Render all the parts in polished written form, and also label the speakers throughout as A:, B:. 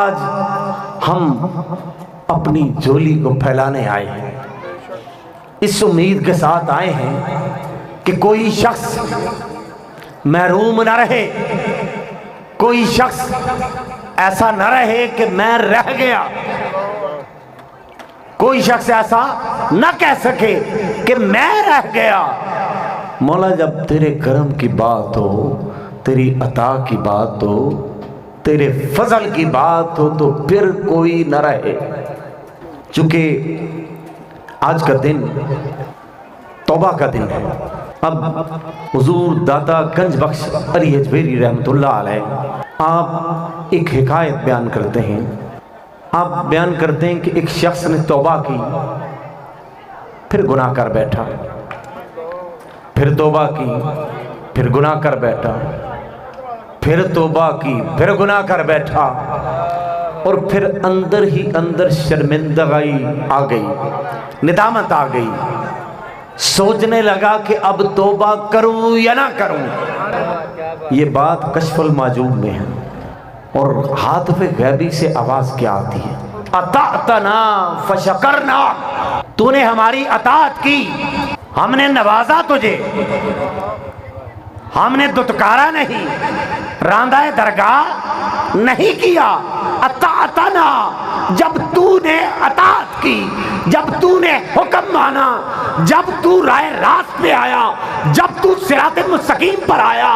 A: آج ہم اپنی جھولی کو پھیلانے آئے ہیں، اس امید کے ساتھ آئے ہیں کہ کوئی شخص محروم نہ رہے، کوئی شخص ایسا نہ رہے کہ میں رہ گیا، کوئی شخص ایسا نہ کہہ سکے کہ میں رہ گیا۔ مولا جب تیرے کرم کی بات ہو، تیری عطا کی بات ہو، تیرے فضل کی بات ہو تو پھر کوئی نہ رہے۔ چونکہ آج کا دن توبہ کا دن ہے۔ اب حضور داتا گنج بخش علی اجمیری رحمت اللہ علیہ آپ ایک حکایت بیان کرتے ہیں۔ آپ بیان کرتے ہیں کہ ایک شخص نے توبہ کی، پھر گناہ کر بیٹھا، پھر توبہ کی، پھر گناہ کر بیٹھا، پھر توبہ کی، پھر گناہ کر بیٹھا، اور پھر اندر ہی اندر شرمندگی آ گئی، ندامت آ گئی، سوچنے لگا کہ اب توبہ کروں یا نہ کروں۔ یہ بات کشف المحجوب میں ہے، اور ہاتف غیبی سے آواز کیا آتی ہے؟ اطعتنا فشکرنا، تو نے ہماری اطاعت کی، ہم نے نوازا تجھے، ہم نے دتکارا نہیں، راندہ درگاہ نہیں کیا۔ اطعتنا، جب تو نے اطاعت کی، جب تو نے حکم مانا، جب تو رائے راست پہ آیا، جب تو صراط مستقیم پر آیا،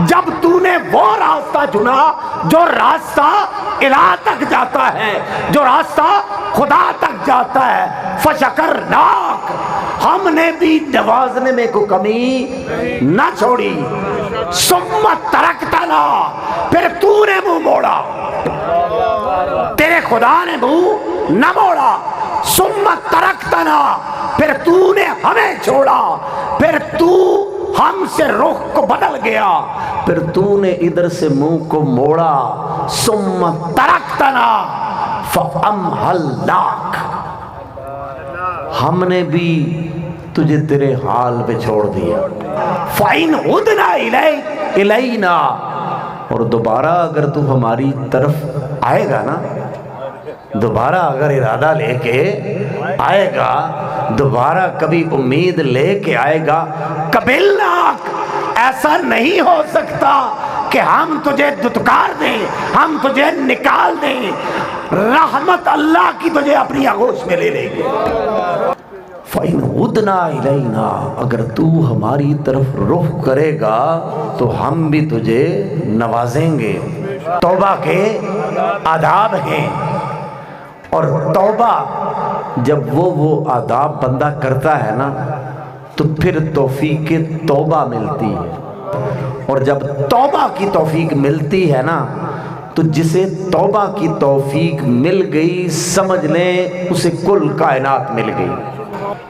A: جب تو نے وہ راستہ چنا جو راستہ الہ تک جاتا ہے، جو راستہ خدا تک جاتا ہے، فشکرناک، ہم نے بھی نوازنے میں کوئی کمی نہ چھوڑی۔ ثم ترکتنا، پھر تو نے منہ موڑا، تیرے خدا نے منہ نہ موڑا۔ ثم ترکتنا، پھر تو نے ہمیں چھوڑا، پھر تو ہم سے رخ کو بدل گیا، پھر تو نے ادھر سے منہ کو موڑا۔ ثم ترکتنا فامہلناک، ہم نے بھی تجھے تیرے حال پہ چھوڑ دیا۔ فَإِنْ عُدْنَا إِلَيْنَا، اور دوبارہ اگر تو ہماری طرف آئے گا نا، دوبارہ اگر ارادہ لے کے آئے گا، دوبارہ کبھی امید لے کے آئے گا، قبلناک، ایسا نہیں ہو سکتا کہ ہم تجھے دتکار دیں، ہم تجھے نکال دیں، رحمت اللہ کی تجھے اپنی آغوش میں لے لیں گے۔ فَإِنْ عُدْنَا إِلَيْنَا، اگر تو ہماری طرف رخ کرے گا تو ہم بھی تجھے نوازیں گے۔ توبہ کے آداب ہیں، اور توبہ جب وہ آداب بندہ کرتا ہے نا تو پھر توفیق توبہ ملتی ہے، اور جب توبہ کی توفیق ملتی ہے نا تو جسے توبہ کی توفیق مل گئی سمجھ لیں اسے کل کائنات مل گئی۔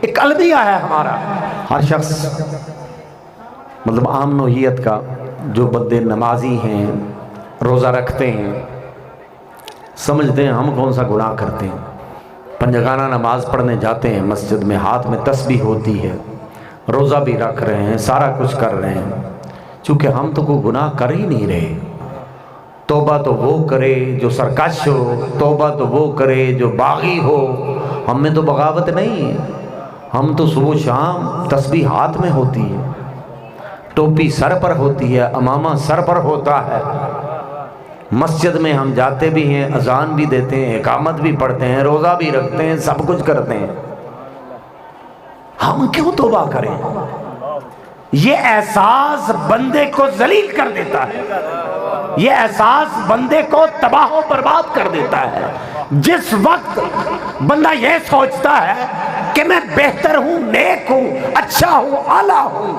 A: ایک المیہ ہے ہمارا، ہر شخص مطلب عام نوعیت کا جو بندے نمازی ہیں، روزہ رکھتے ہیں، سمجھتے ہیں ہم کون سا گناہ کرتے ہیں، پنجگانہ نماز پڑھنے جاتے ہیں مسجد میں، ہاتھ میں تسبیح ہوتی ہے، روزہ بھی رکھ رہے ہیں، سارا کچھ کر رہے ہیں، چونکہ ہم تو کوئی گناہ کر ہی نہیں رہے۔ توبہ تو وہ کرے جو سرکش ہو، توبہ تو وہ کرے جو باغی ہو، ہم میں تو بغاوت نہیں ہے، ہم تو صبح شام تسبیح ہاتھ میں ہوتی ہے، ٹوپی سر پر ہوتی ہے، امامہ سر پر ہوتا ہے، مسجد میں ہم جاتے بھی ہیں، اذان بھی دیتے ہیں، اقامت بھی پڑھتے ہیں، روزہ بھی رکھتے ہیں، سب کچھ کرتے ہیں، ہم کیوں توبہ کریں؟ یہ احساس بندے کو ذلیل کر دیتا ہے، یہ احساس بندے کو تباہ و برباد کر دیتا ہے۔ جس وقت بندہ یہ سوچتا ہے کہ میں بہتر ہوں، نیک ہوں، اچھا ہوں، اعلیٰ ہوں،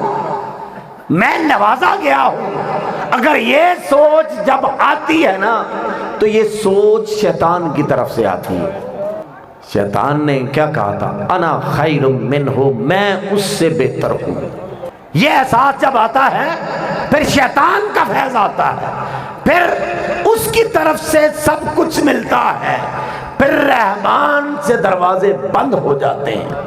A: میں نوازا گیا ہوں، اگر یہ سوچ جب آتی ہے نا تو یہ سوچ شیطان کی طرف سے آتی ہے۔ شیطان نے کیا کہا تھا؟ انا خیر منہ، میں اس سے بہتر ہوں۔ یہ احساس جب آتا ہے پھر شیطان کا فیض آتا ہے، پھر اس کی طرف سے سب کچھ ملتا ہے، پھر رحمان سے دروازے بند ہو جاتے ہیں۔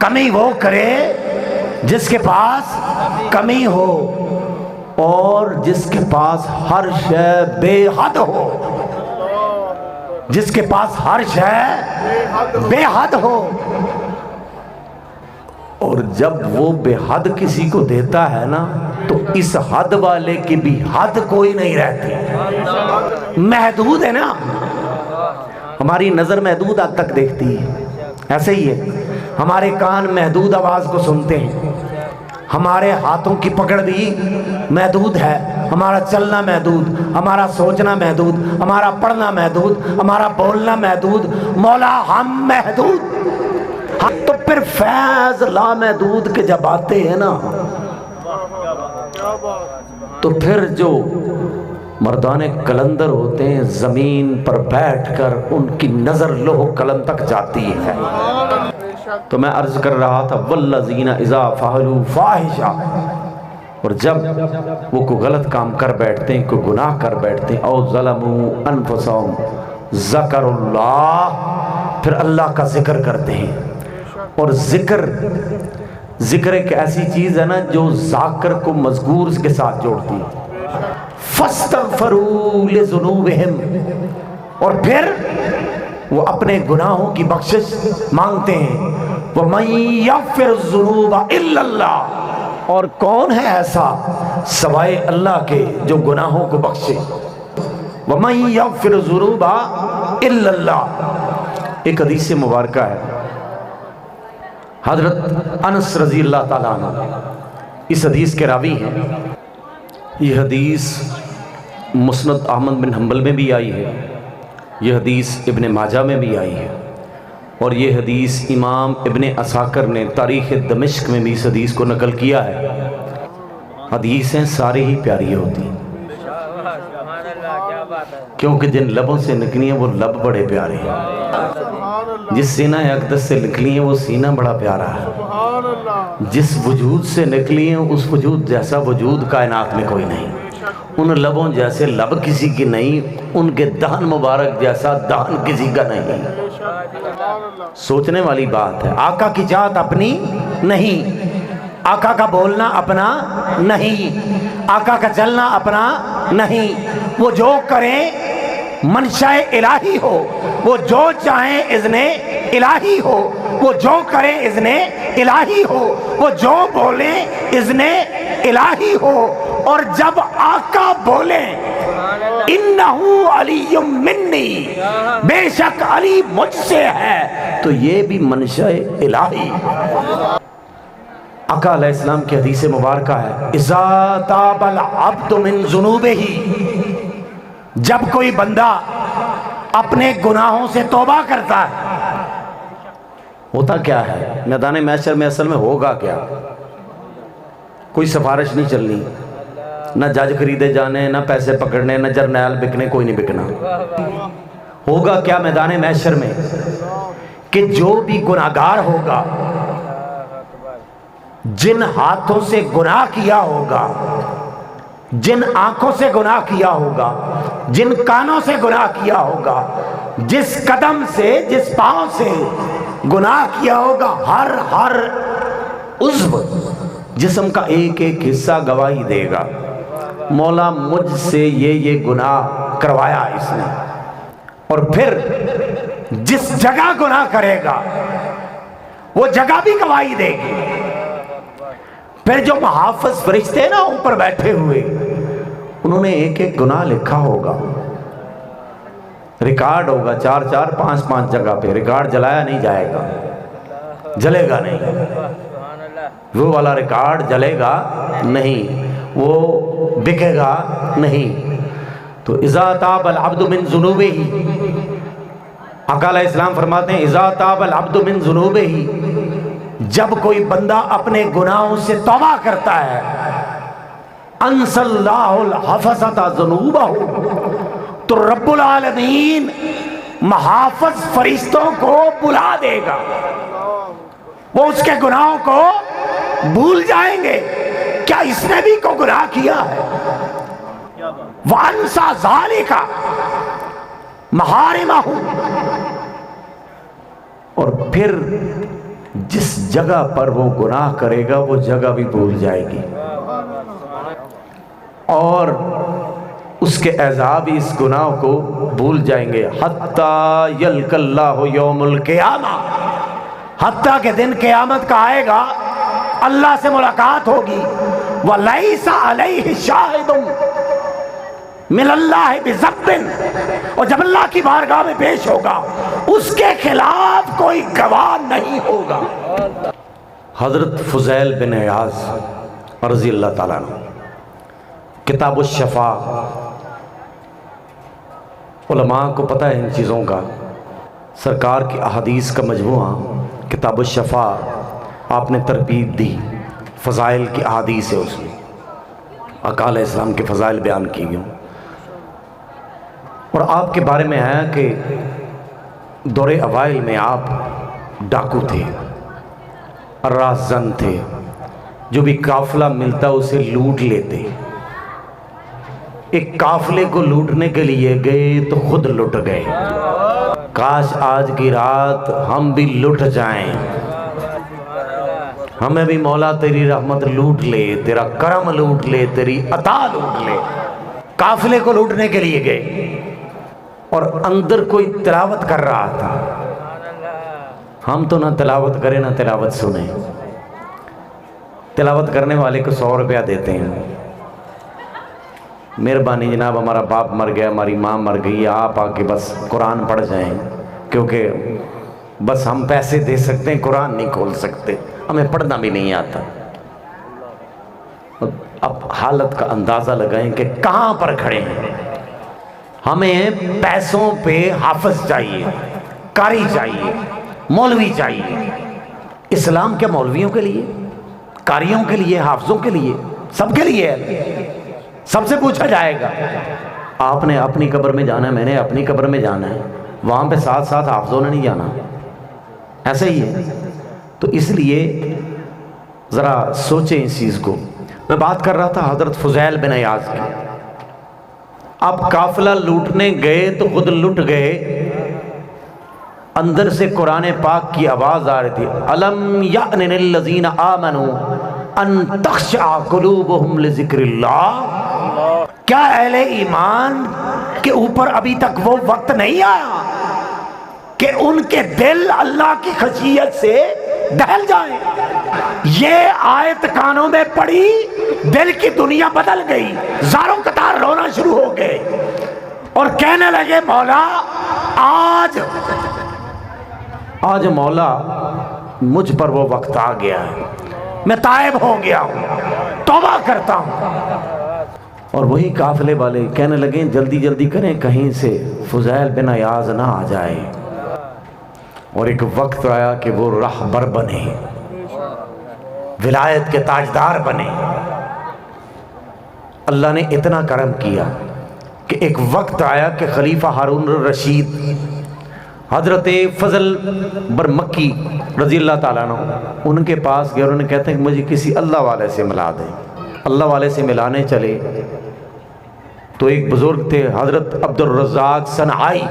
A: کمی وہ کرے جس کے پاس کمی ہو، اور جس کے پاس ہر شے بے حد ہو، جس کے پاس ہر شے بے حد ہو۔ اور جب وہ بے حد کسی کو دیتا ہے نا تو اس حد والے کی بھی حد کوئی نہیں رہتی، محدود ہے نا۔ ہماری نظر محدود حد تک دیکھتی ہے، ایسے ہی ہے، ہمارے کان محدود آواز کو سنتے ہیں، ہمارے ہاتھوں کی پکڑ بھی محدود ہے، ہمارا چلنا محدود، ہمارا سوچنا محدود، ہمارا پڑھنا محدود، ہمارا بولنا محدود، مولا ہم محدود۔ تو پھر فیض لامحدود کے جب آتے ہیں نا تو پھر جو مردان کلندر ہوتے ہیں زمین پر بیٹھ کر ان کی نظر لوح قلم تک جاتی ہے۔ تو میں عرض کر رہا تھا والذین اذا فعلوا فاحشہ، اور جب وہ کوئی غلط کام کر بیٹھتے ہیں، کوئی گناہ کر بیٹھتے ہیں، او ظلموا انفسہم ذکر اللہ، پھر اللہ کا ذکر کرتے ہیں۔ اور ذکر ایک ایسی چیز ہے نا جو ذاکر کو مذکور کے ساتھ جوڑتی ہے۔ فاستغفروا لذنوبہم، اور پھر وہ اپنے گناہوں کی بخشش مانگتے ہیں۔ وَمَن يَغْفِرُ الذُّنُوبَ إِلَّا اللَّهُ، اور کون ہے ایسا سوائے اللہ کے جو گناہوں کو بخشے۔ وَمَن يَغْفِرُ الذُّنُوبَ إِلَّا اللَّهُ۔ ایک حدیث مبارکہ ہے، حضرت انس رضی اللہ تعالیٰ عنہ اس حدیث کے راوی ہیں۔ یہ حدیث مسند احمد بن حنبل میں بھی آئی ہے، یہ حدیث ابن ماجہ میں بھی آئی ہے، اور یہ حدیث امام ابن عساکر نے تاریخ دمشق میں بھی اس حدیث کو نقل کیا ہے۔ حدیثیں ساری ہی پیاری ہوتی ہیں کیونکہ جن لبوں سے نکلی ہیں وہ لب بڑے پیارے ہیں، جس سینہ اقدس سے نکلی ہیں وہ سینہ بڑا پیارا ہے، جس وجود سے نکلی ہیں اس وجود جیسا وجود کائنات میں کوئی نہیں، ان لبوں جیسے لب کسی کی نہیں، ان کے دہن مبارک جیسا دہن کسی کا نہیں۔ سوچنے والی بات ہے، آقا کی چاہت اپنی نہیں، آقا کا بولنا اپنا نہیں، آقا کا چلنا اپنا نہیں، وہ جو کریں منشاء الہی ہو، وہ جو چاہیں اذن الہی ہو، وہ جو کریں اذن الہی ہو، وہ جو بولیں اذن الہی ہو، اور جب آقا بولیں انہو علی منی، بے شک علی مجھ سے ہے، تو یہ بھی منشاء الہی۔ آقا علیہ السلام کی حدیث مبارکہ ہے اذا تاب العبد من ذنوبہ، جب کوئی بندہ اپنے گناہوں سے توبہ کرتا ہے، ہوتا کیا ہے میدان محشر میں اصل میں ہوگا کیا؟ کوئی سفارش نہیں چلنی، نہ جج خریدے جانے، نہ پیسے پکڑنے، نہ جرنیل بکنے، کوئی نہیں بکنا۔ ہوگا کیا میدان محشر میں کہ جو بھی گناہگار ہوگا، جن ہاتھوں سے گناہ کیا ہوگا، جن آنکھوں سے گناہ کیا ہوگا، جن کانوں سے گناہ کیا ہوگا، جس قدم سے، جس پاؤں سے گناہ کیا ہوگا، ہر عضو جسم کا ایک ایک حصہ گواہی دے گا، مولا مجھ سے یہ گناہ کروایا اس نے۔ اور پھر جس جگہ گناہ کرے گا وہ جگہ بھی گواہی دے گی۔ پھر جو محافظ فرشتے نا اوپر بیٹھے ہوئے، انہوں نے ایک ایک گناہ لکھا ہوگا، ریکارڈ ہوگا، 4 5 جگہ پہ، ریکارڈ جلایا نہیں جائے گا، جلے گا نہیں، وہ والا ریکارڈ جلے گا نہیں، وہ بکے گا نہیں۔ تو اذا تاب العبد من ذنوبہ، آقا علیہ السلام فرماتے ہیں اذا تاب العبد من ذنوبہ، جب کوئی بندہ اپنے گناہوں سے توبہ کرتا ہے، انزل اللہ الحفظۃ ذنوبہ، تو رب العالمین محافظ فرشتوں کو بلا دے گا، وہ اس کے گناہوں کو بھول جائیں گے، کیا اس نے بھی کوئی گناہ کیا ہے؟ وَأَنْسَى ذَلِكَ مَحَارِمَهُ، اور پھر جس جگہ پر وہ گناہ کرے گا وہ جگہ بھی بھول جائے گی، اور اس کے اعضاء بھی اس گناہ کو بھول جائیں گے، حتیٰ یلقی اللہ یوم القیامہ، حتیٰ کہ دن قیامت کا آئے گا، اللہ سے ملاقات ہوگی، وَلَيْسَ عَلَيْهِ شَاهِدٌ مِنَ اللَّهِ بِذَنبٍ، اور جب اللہ کی بارگاہ میں پیش ہوگا اس کے خلاف کوئی گواہ نہیں ہوگا۔ حضرت فضیل بن عیاض رضی اللہ تعالیٰ عنہ، کتاب الشفا، علماء کو پتہ ہے ان چیزوں کا، سرکار کی احادیث کا مجموعہ کتاب الشفا آپ نے ترتیب دی، فضائل کی احادیث ہے، اس میں آقا علیہ السلام کے فضائل بیان کی گئیں، اور آپ کے بارے میں ہے کہ دور اوائل میں آپ ڈاکو تھے، رازن تھے، جو بھی قافلہ ملتا اسے لوٹ لیتے، ایک قافلے کو لوٹنے کے لیے گئے تو خود لٹ گئے، کاش آج کی رات ہم بھی لٹ جائیں، ہمیں بھی مولا تیری رحمت لوٹ لے، تیرا کرم لوٹ لے، تیری عطا لوٹ لے۔ قافلے کو لوٹنے کے لیے گئے اور اندر کوئی تلاوت کر رہا تھا، ہم تو نہ تلاوت کریں نہ تلاوت سنیں، تلاوت کرنے والے کو 100 روپیہ دیتے ہیں، مہربانی جناب ہمارا باپ مر گیا، ہماری ماں مر گئی، آپ آ کے بس قرآن پڑھ جائیں، کیونکہ بس ہم پیسے دے سکتے ہیں، قرآن نہیں کھول سکتے، ہمیں پڑھنا بھی نہیں آتا۔ اب حالت کا اندازہ لگائیں کہ کہاں پر کھڑے ہیں، ہمیں پیسوں پہ حافظ چاہیے، قاری چاہیے، مولوی چاہیے۔ اسلام کیا مولویوں کے لیے، قاریوں کے لیے، حافظوں کے لیے، سب کے لیے ہے، سب سے پوچھا جائے گا۔ آپ نے اپنی قبر میں جانا ہے، میں نے اپنی قبر میں جانا ہے، وہاں پہ ساتھ ساتھ حافظوں نے نہیں جانا، ایسا ہی ہے۔ تو اس لیے ذرا سوچیں اس چیز کو۔ میں بات کر رہا تھا حضرت فضیل بن عیاض کی، آپ قافلہ لوٹنے گئے تو خود لٹ گئے، اندر سے قرآن پاک کی آواز آ رہی تھی، أَلَمْ يَأْنِ لِلَّذِينَ آمَنُوا أَن تَخْشَعَ قُلُوبُهُمْ لِذِكْرِ اللَّهِ، کیا اہل ایمان کے اوپر ابھی تک وہ وقت نہیں آیا کہ ان کے دل اللہ کی خشیت سے دہل جائیں؟ یہ آیت کانوں میں پڑی، دل کی دنیا بدل گئی، زاروں قطار رونا شروع ہو گئے اور کہنے لگے مولا آج مولا مجھ پر وہ وقت آ گیا ہے، میں تائب ہو گیا ہوں، توبہ کرتا ہوں۔ اور وہی قافلے والے کہنے لگے جلدی جلدی کریں کہیں سے فضیل بن عیاض نہ آ جائے، اور ایک وقت آیا کہ وہ راہبر بنے، ولایت کے تاجدار بنے۔ اللہ نے اتنا کرم کیا کہ ایک وقت آیا کہ خلیفہ ہارون الرشید حضرت فضل برمکی رضی اللہ تعالیٰ عنہ ان کے پاس گئے، اور انہوں نے کہتے ہیں کہ مجھے کسی اللہ والے سے ملا دیں۔ اللہ والے سے ملانے چلے تو ایک بزرگ تھے حضرت عبد الرزاق صنعائی،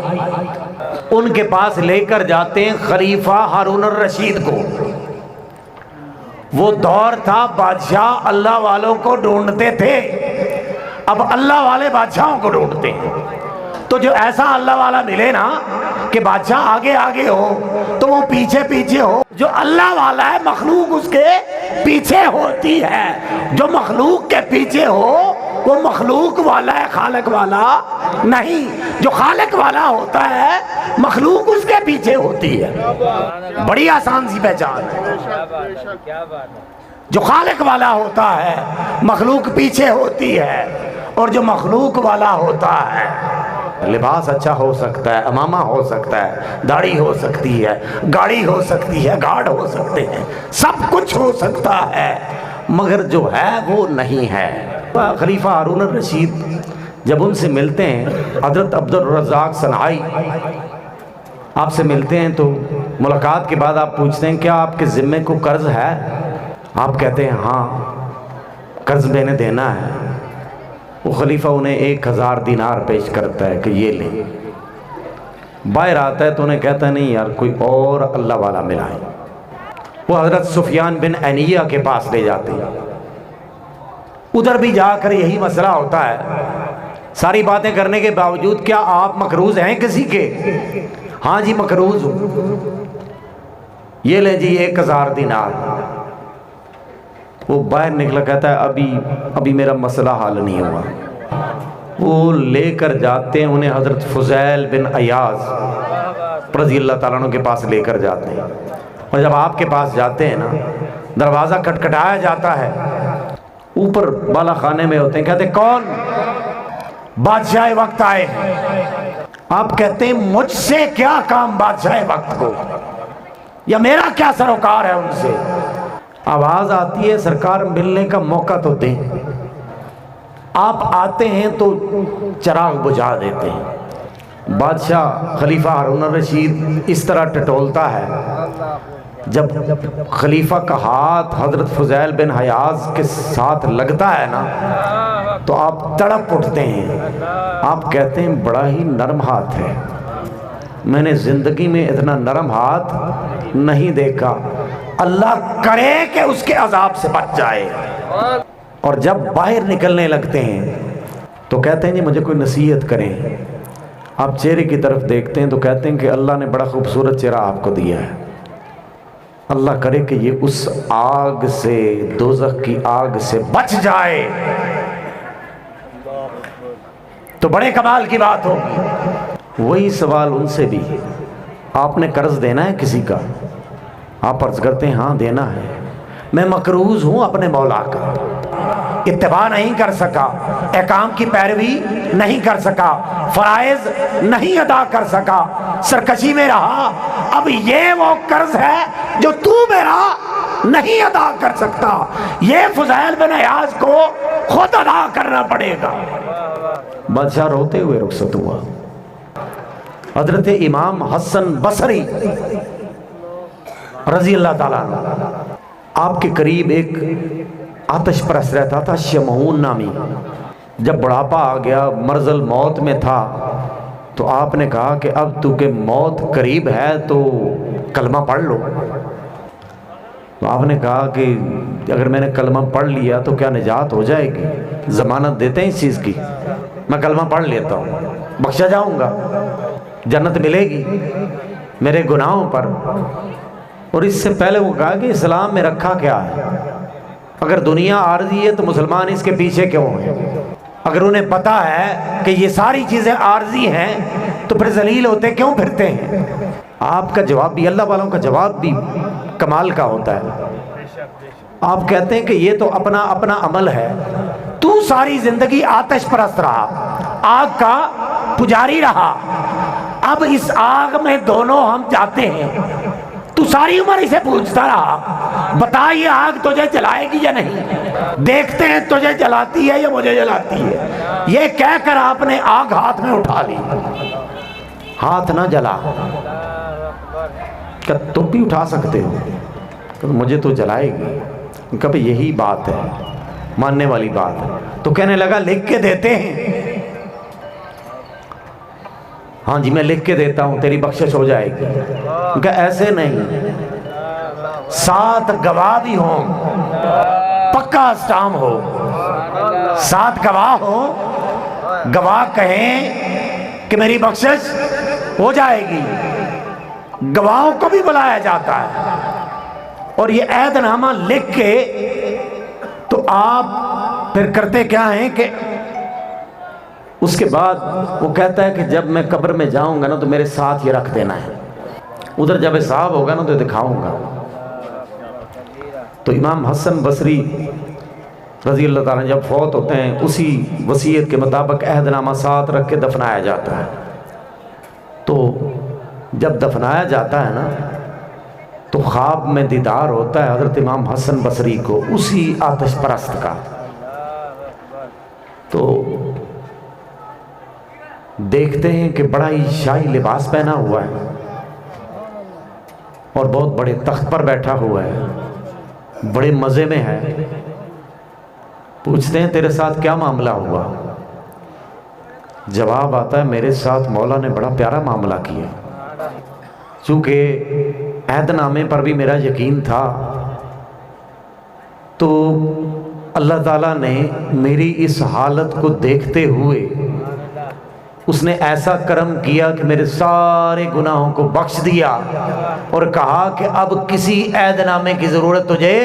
A: ان کے پاس لے کر جاتے ہیں خلیفہ ہارون الرشید کو۔ وہ دور تھا بادشاہ اللہ والوں کو ڈھونڈتے تھے، اب اللہ والے بادشاہوں کو ڈھونڈتے ہیں۔ تو جو ایسا اللہ والا ملے نا کہ بادشاہ آگے آگے ہو تو وہ پیچھے پیچھے ہو، جو اللہ والا ہے مخلوق اس کے پیچھے ہوتی ہے، جو مخلوق کے پیچھے ہو وہ مخلوق والا ہے، خالق والا نہیں۔ جو خالق والا ہوتا ہے مخلوق اس کے پیچھے ہوتی ہے، بڑی آسان سی پہچان ہے۔ جو خالق والا ہوتا ہے مخلوق پیچھے ہوتی ہے، اور جو مخلوق والا ہوتا ہے لباس اچھا ہو سکتا ہے، امامہ ہو سکتا ہے، داڑھی ہو سکتی ہے، گاڑی ہو سکتی ہے، گارڈ ہو سکتے ہیں، سب کچھ ہو سکتا ہے، مگر جو ہے وہ نہیں ہے۔ خلیفہ ہارون الرشید جب ان سے ملتے ہیں، حضرت عبد الرزاق صنعائی آپ سے ملتے ہیں تو ملاقات کے بعد آپ پوچھتے ہیں کیا آپ کے ذمے کو قرض ہے؟ آپ کہتے ہیں ہاں قرض میں نے دینا ہے۔ وہ خلیفہ انہیں 1000 دینار پیش کرتا ہے کہ یہ لیں۔ باہر آتا ہے تو انہیں کہتا ہے نہیں یار کوئی اور اللہ والا ملا ہے. وہ حضرت سفیان بن عینیہ کے پاس لے جاتے ہیں. ادھر بھی جا کر یہی مسئلہ ہوتا ہے. ساری باتیں کرنے کے باوجود کیا آپ مقروض ہیں کسی کے؟ ہاں جی مقروض ہوں. یہ لیں جی 1000 دینار. وہ باہر نکلا کہتا ہے ابھی میرا مسئلہ حل نہیں ہوا. وہ لے کر جاتے ہیں انہیں حضرت فضیل بن عیاض رضی اللہ تعالیٰ عنہ کے پاس لے کر جاتے ہیں. اور جب آپ کے پاس جاتے ہیں نا دروازہ کھٹکھٹایا جاتا ہے. اوپر بالا خانے میں ہوتے ہیں. کہتے ہیں کون؟ بادشاہ وقت آئے ہیں. آپ کہتے ہیں مجھ سے کیا کام بادشاہ وقت کو، یا میرا کیا سروکار ہے ان سے؟ آواز آتی ہے سرکار ملنے کا موقع تو دیں. آپ آتے ہیں تو چراغ بجھا دیتے ہیں. بادشاہ خلیفہ ہارون الرشید اس طرح ٹٹولتا ہے. جب خلیفہ کا ہاتھ حضرت فضیل بن عیاض کے ساتھ لگتا ہے نا تو آپ تڑپ اٹھتے ہیں. آپ کہتے ہیں بڑا ہی نرم ہاتھ ہے، میں نے زندگی میں اتنا نرم ہاتھ نہیں دیکھا. اللہ کرے کہ اس کے عذاب سے بچ جائے. اور جب باہر نکلنے لگتے ہیں تو کہتے ہیں جی مجھے کوئی نصیحت کریں. آپ چہرے کی طرف دیکھتے ہیں تو کہتے ہیں کہ اللہ نے بڑا خوبصورت چہرہ آپ کو دیا ہے. اللہ کرے کہ یہ اس آگ سے، دوزخ کی آگ سے بچ جائے تو بڑے کمال کی بات ہوگی. وہی سوال ان سے بھی، آپ نے قرض دینا ہے کسی کا؟ آپ عرض کرتے ہیں ہاں دینا ہے. میں مقروض ہوں اپنے مولا کا، اتباع نہیں کر سکا، احکام کی پیروی نہیں کر سکا، فرائض نہیں ادا کر سکا، سرکشی میں رہا. اب یہ وہ قرض ہے جو تو میرا نہیں ادا کر سکتا، یہ فضیل بن عیاض کو خود ادا کرنا پڑے گا. بادشاہ روتے ہوئے رخصت ہوا. حضرت امام حسن بصری رضی اللہ تعالیٰ عنہ آپ کے قریب ایک آتش پرست رہتا تھا شمعون نامی. جب بڑھاپا آ گیا، مرض الموت میں تھا، تو آپ نے کہا کہ اب تو کہ موت قریب ہے تو کلمہ پڑھ لو. تو آپ نے کہا کہ اگر میں نے کلمہ پڑھ لیا تو کیا نجات ہو جائے گی؟ ضمانت دیتے ہیں اس چیز کی؟ میں کلمہ پڑھ لیتا ہوں، بخشا جاؤں گا، جنت ملے گی میرے گناہوں پر. اور اس سے پہلے وہ کہا کہ اسلام میں رکھا کیا ہے؟ اگر دنیا عارضی ہے تو مسلمان اس کے پیچھے کیوں ہیں؟ اگر انہیں پتا ہے کہ یہ ساری چیزیں عارضی ہیں تو پھر ذلیل ہوتے کیوں پھرتے ہیں؟ آپ کا جواب بھی، اللہ والوں کا جواب بھی کمال کا ہوتا ہے. آپ کہتے ہیں کہ یہ تو اپنا اپنا عمل ہے. تو ساری زندگی آتش پرست رہا، آگ کا پجاری رہا. اب اس آگ میں دونوں ہم جاتے ہیں. تو ساری عمر اسے پوچھتا رہا بتا یہ آگ تجھے جلائے گی یا نہیں؟ دیکھتے ہیں تجھے جلاتی ہے یا مجھے جلاتی ہے. یہ کہہ کر آپ نے آگ ہاتھ میں اٹھا لی. ہاتھ نہ جلا. کہ تم بھی اٹھا سکتے ہو؟ کہ مجھے تو جلائے گی. کبھی یہی بات ہے، ماننے والی بات ہے. تو کہنے لگا لکھ کے دیتے ہیں. ہاں جی میں لکھ کے دیتا ہوں، تیری بخشش ہو جائے گی. کہ ایسے نہیں، 7 گواہ بھی ہوں، پکا اسٹام ہو، 7 گواہ ہوں، گواہ کہیں کہ میری بخشش ہو جائے گی. گواہوں کو بھی بلایا جاتا ہے. اور یہ عہد نامہ لکھ کے تو آپ پھر کرتے کیا ہیں کہ اس کے بعد وہ کہتا ہے کہ جب میں قبر میں جاؤں گا نا تو میرے ساتھ یہ رکھ دینا ہے. ادھر جب حساب ہوگا نا تو دکھاؤں گا. تو امام حسن بصری رضی اللہ تعالیٰ جب فوت ہوتے ہیں اسی وصیت کے مطابق عہد نامہ ساتھ رکھ کے دفنایا جاتا ہے. تو جب دفنایا جاتا ہے نا تو خواب میں دیدار ہوتا ہے حضرت امام حسن بصری کو، اسی آتش پرست کا. تو دیکھتے ہیں کہ بڑا ہی شاہی لباس پہنا ہوا ہے اور بہت بڑے تخت پر بیٹھا ہوا ہے، بڑے مزے میں ہے. پوچھتے ہیں تیرے ساتھ کیا معاملہ ہوا؟ جواب آتا ہے میرے ساتھ مولا نے بڑا پیارا معاملہ کیا، چونکہ عہد نامے پر بھی میرا یقین تھا تو اللہ تعالیٰ نے میری اس حالت کو دیکھتے ہوئے اس نے ایسا کرم کیا کہ میرے سارے گناہوں کو بخش دیا اور کہا کہ اب کسی عہد نامے کی ضرورت تجھے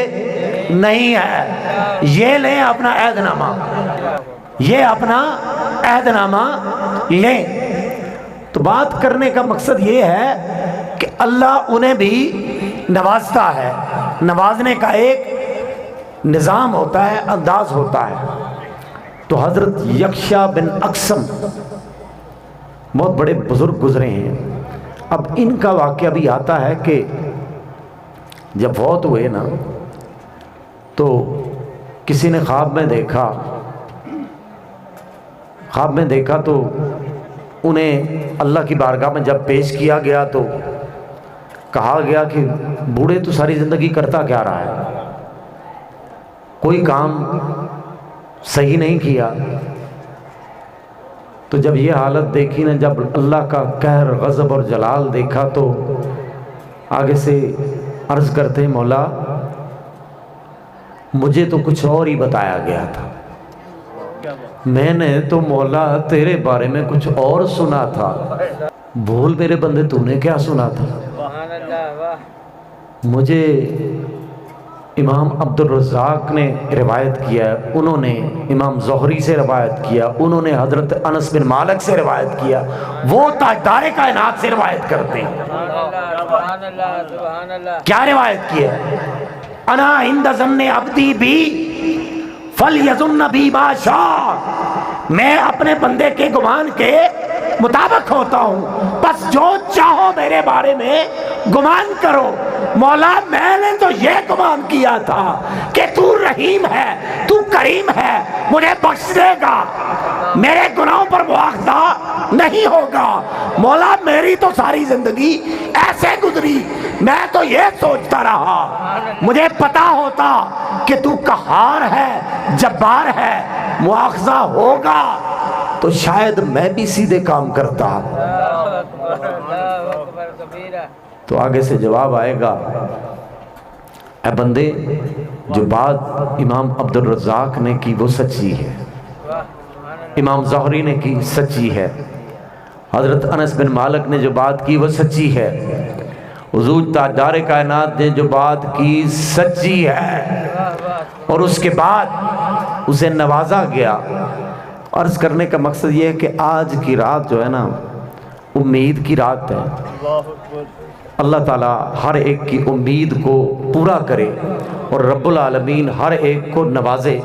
A: نہیں ہے، یہ لیں اپنا عہد نامہ، یہ اپنا عہد نامہ لیں۔ تو بات کرنے کا مقصد یہ ہے کہ اللہ انہیں بھی نوازتا ہے، نوازنے کا ایک نظام ہوتا ہے، انداز ہوتا ہے۔ تو حضرت یکشا بن اقسم بہت بڑے بزرگ گزرے ہیں۔ اب ان کا واقعہ بھی آتا ہے کہ جب فوت ہوئے نا تو کسی نے خواب میں دیکھا تو انہیں اللہ کی بارگاہ میں جب پیش کیا گیا تو کہا گیا کہ بوڑھے تو ساری زندگی کرتا کیا رہا ہے، کوئی کام صحیح نہیں کیا۔ تو جب یہ حالت دیکھی نا، جب اللہ کا قہر غضب اور جلال دیکھا تو آگے سے عرض کرتے ہیں مولا مجھے تو کچھ اور ہی بتایا گیا تھا، میں نے تو مولا تیرے بارے میں کچھ اور سنا تھا، بول میرے بندے تو نے کیا سنا تھا؟ مجھے امام عبد الرزاق نے روایت کیا ہے، انہوں نے امام زہری سے روایت کیا، انہوں نے حضرت انس بن مالک سے روایت کیا، وہ تاجدار کائنات سے روایت کرتے ہیں۔ کیا روایت کیا ہے؟ انا عند ظن عبدی بی فلیظن بی ما شاء، میں اپنے بندے کے گمان کے مطابق ہوتا ہوں، بس جو چاہو میرے بارے میں گمان کرو۔ مولا میں نے تو یہ گمان کیا تھا کہ تو رحیم ہے، تو کریم ہے، مجھے بخش دے گا، میرے گناہوں پر مواخذہ نہیں ہوگا۔ مولا میری تو ساری زندگی ایسے گزری، میں تو یہ سوچتا رہا، مجھے پتا ہوتا کہ تو قہار ہے، جبار ہے، مواخذہ ہوگا تو شاید میں بھی سیدھے کام کرتا۔ تو آگے سے جواب آئے گا، اے بندے جو بات امام عبد الرزاق نے کی وہ سچی ہے، امام زہری نے کی سچی ہے، حضرت انس بن مالک نے جو بات کی وہ سچی ہے، حضور تاجدار کائنات نے جو بات کی سچی ہے، اور اس کے بعد اسے نوازا گیا۔ عرض کرنے کا مقصد یہ ہے کہ آج کی رات جو ہے نا امید کی رات ہے، اللہ تعالیٰ ہر ایک کی امید کو پورا کرے اور رب العالمین ہر ایک کو نوازے۔